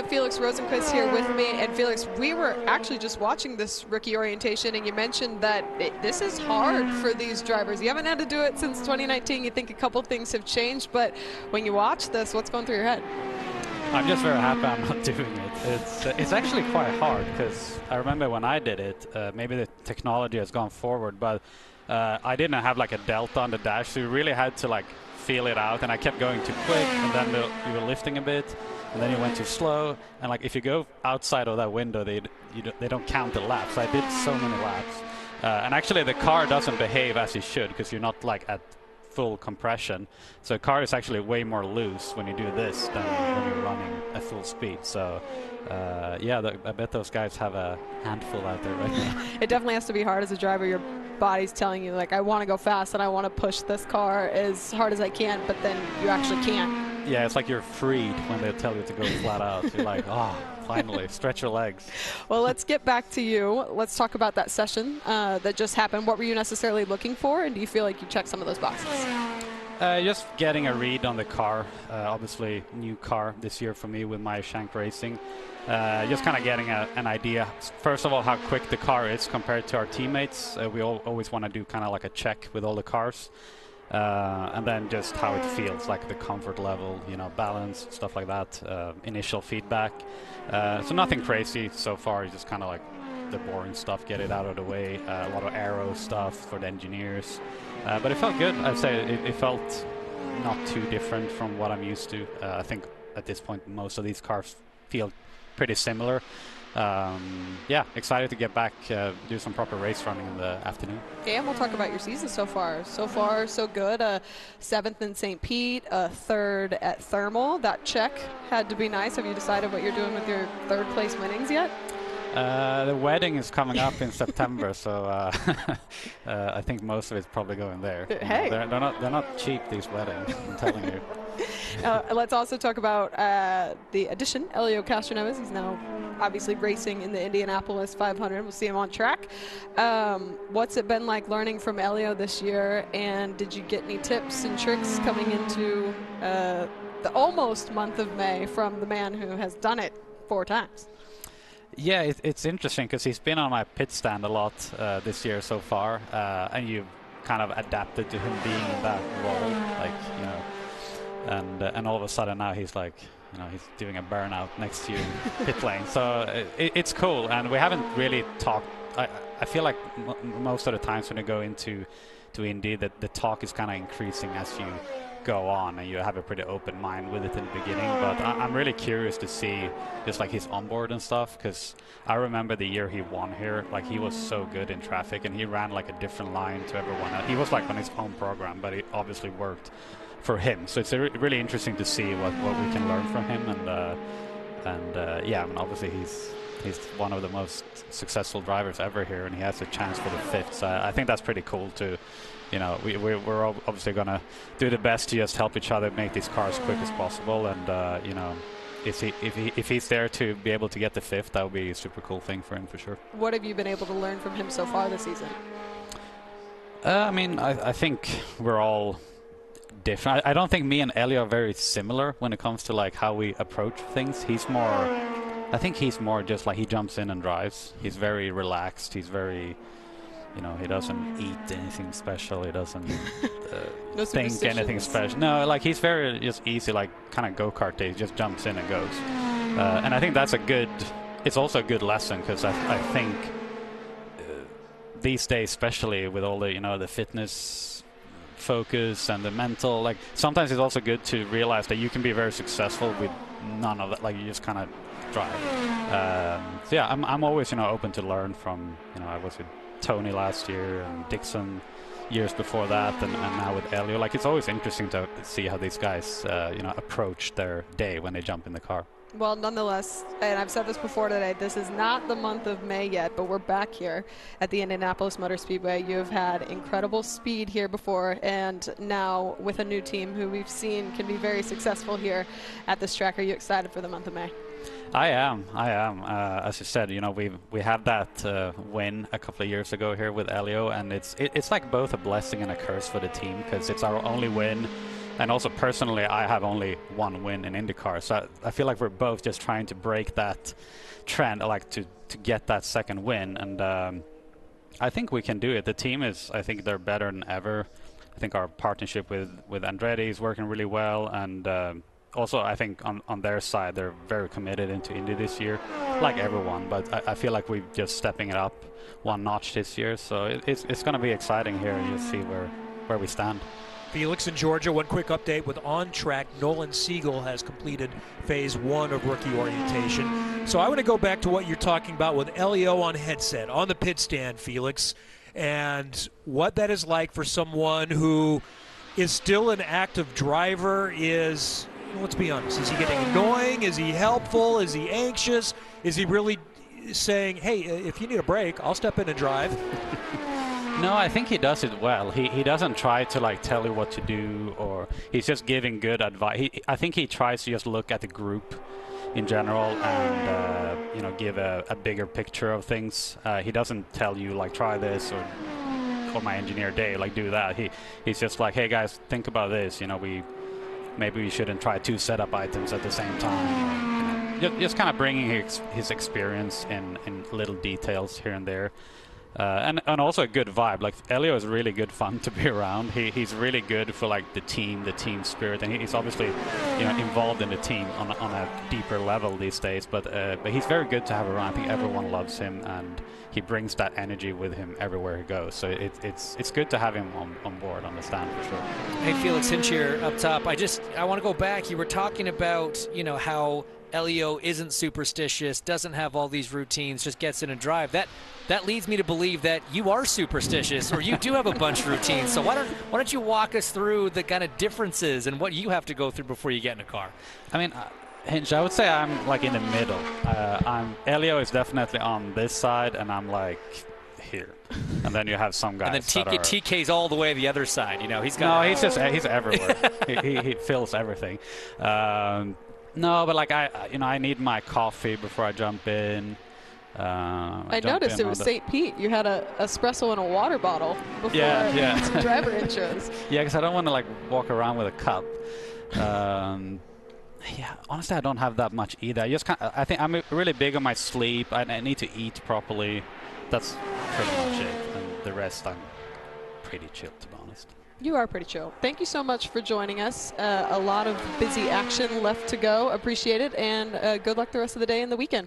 Felix Rosenqvist here with me. And Felix, we were actually just watching this rookie orientation, and you mentioned that this is hard for these drivers. You haven't had to do it since 2019. You think a couple things have changed, but when you watch this, what's going through your head? I'm just very happy I'm not doing it. It's actually quite hard, because I remember when I did it, maybe the technology has gone forward, but I didn't have like a delta on the dash, so you really had to like feel it out, and I kept going too quick, and then you were lifting a bit, and then you went too slow, and like if you go outside of that window, they don't count the laps. I did so many laps, and actually the car doesn't behave as it should, because you're not like at full compression, so the car is actually way more loose when you do this than when you're running at full speed. So yeah, I bet those guys have a handful out there right now. It definitely has to be hard as a driver. Your body's telling you, like, I want to go fast and I want to push this car as hard as I can, but then you actually can't. Yeah, it's like you're freed when they tell you to go flat out. You're like, oh, finally, stretch your legs. Well, let's get back to you. Let's talk about that session that just happened. What were you necessarily looking for, and do you feel like you checked some of those boxes? Just getting a read on the car. Obviously, new car this year for me with Meyer Shank Racing. Just kind of getting an idea, first of all, how quick the car is compared to our teammates. We always want to do kind of like a check with all the cars. And then just how it feels, like the comfort level, you know, balance, stuff like that, initial feedback. So nothing crazy so far, just kind of like the boring stuff, get it out of the way, a lot of aero stuff for the engineers. But it felt good. I'd say it felt not too different from what I'm used to. I think at this point most of these cars feel pretty similar. Yeah, excited to get back, do some proper race running in the afternoon. Okay, and we'll talk about your season so far. So far, so good. 7th in St. Pete, 3rd at Thermal. That check had to be nice. Have you decided what you're doing with your 3rd place winnings yet? The wedding is coming up in September, so I think most of it's probably going there. Hey, they're not cheap, these weddings, I'm telling you. Let's also talk about the addition, Helio Castroneves. He's now obviously racing in the Indianapolis 500. We'll see him on track. What's it been like learning from Helio this year, and did you get any tips and tricks coming into the almost month of May from the man who has done it 4 times? Yeah, it's interesting because he's been on my pit stand a lot this year so far, and you've kind of adapted to him being in that role, like, you know, and all of a sudden now he's like, you know, he's doing a burnout next to you in pit lane. So it's cool, and we haven't really talked. I feel like most of the times when you go into Indy, that the talk is kind of increasing as you go on, and you have a pretty open mind with it in the beginning. But I'm really curious to see just like his onboard and stuff, because I remember the year he won here, like he was so good in traffic, and he ran like a different line to everyone else. He was like on his own program, but it obviously worked for him. So it's really interesting to see what we can learn from him, and yeah, I mean, obviously he's one of the most successful drivers ever here, and he has a chance for the 5th. So I think that's pretty cool to, you know, we're obviously going to do the best to just help each other make these cars quick as possible. And, you know, if he's there to be able to get the 5th, that would be a super cool thing for him for sure. What have you been able to learn from him so far this season? I mean, I think we're all different. I don't think me and Helio are very similar when it comes to like how we approach things. I think he's more just like he jumps in and drives. He's very relaxed. He's very, you know, he doesn't eat anything special. He doesn't no think anything special. No, like he's very just easy, like kind of go-kart days. He just jumps in and goes. And I think that's it's also a good lesson, because I think these days, especially with all the, you know, the fitness focus and the mental, like sometimes it's also good to realize that you can be very successful with none of that. Like you just kind of drive. So yeah, I'm always, you know, open to learn from, you know, I was with Tony last year and Dixon years before that, and now with Helio. Like it's always interesting to see how these guys, you know, approach their day when they jump in the car. Well, nonetheless, and I've said this before today, this is not the month of May yet, but we're back here at the Indianapolis Motor Speedway. You have had incredible speed here before, and now with a new team who we've seen can be very successful here at this track. Are you excited for the month of May? I am. As you said, you know, we had that win a couple of years ago here with Helio, and it's like both a blessing and a curse for the team, because it's our only win And also personally, I have only one win in IndyCar, so I feel like we're both just trying to break that trend, like to get that second win. And I think we can do it. The team is, I think they're better than ever. I think our partnership with Andretti is working really well, and also I think on their side they're very committed into Indy this year, like everyone. But I feel like we're just stepping it up one notch this year, so it's going to be exciting here. You'll see where we stand. Felix in Georgia, one quick update with on-track. Nolan Siegel has completed phase 1 of rookie orientation. So I want to go back to what you're talking about with Helio on headset, on the pit stand, Felix, and what that is like for someone who is still an active driver. Let's be honest, is he getting annoying? Is he helpful? Is he anxious? Is he really saying, hey, if you need a break, I'll step in and drive? No, I think he does it well. He doesn't try to like tell you what to do, or he's just giving good advice. I think he tries to just look at the group in general and give a bigger picture of things. He doesn't tell you like try this or my engineer Dave like do that. He's just like, hey guys, think about this. Maybe we shouldn't try 2 setup items at the same time. Just kind of bringing his experience in little details here and there. And also a good vibe. Like Helio is really good fun to be around. He's really good for like the team spirit, and he's obviously involved in the team on a deeper level these days. But he's very good to have around. I think everyone loves him, and he brings that energy with him everywhere he goes. So it's good to have him on board on the stand for sure. Hey Felix, Hinch here up top. I want to go back. You were talking about how Helio isn't superstitious, doesn't have all these routines, just gets in and drive. That leads me to believe that you are superstitious, or you do have a bunch of routines. So why don't you walk us through the kind of differences and what you have to go through before you get in a car? I mean, Hinch, I would say I'm like in the middle. Helio is definitely on this side, and I'm like here. And then you have some guys. And then TK's all the way the other side. He's he's everywhere. he fills everything. No, but like I need my coffee before I jump in. I noticed it was St. Pete. You had an espresso and a water bottle before some driver intros. Yeah, because I don't want to like walk around with a cup. Honestly, I don't have that much either. I think I'm really big on my sleep. I need to eat properly. That's pretty much it. And the rest, I'm pretty chill, to be honest. You are pretty chill. Thank you so much for joining us. A lot of busy action left to go. Appreciate it, and good luck the rest of the day and the weekend.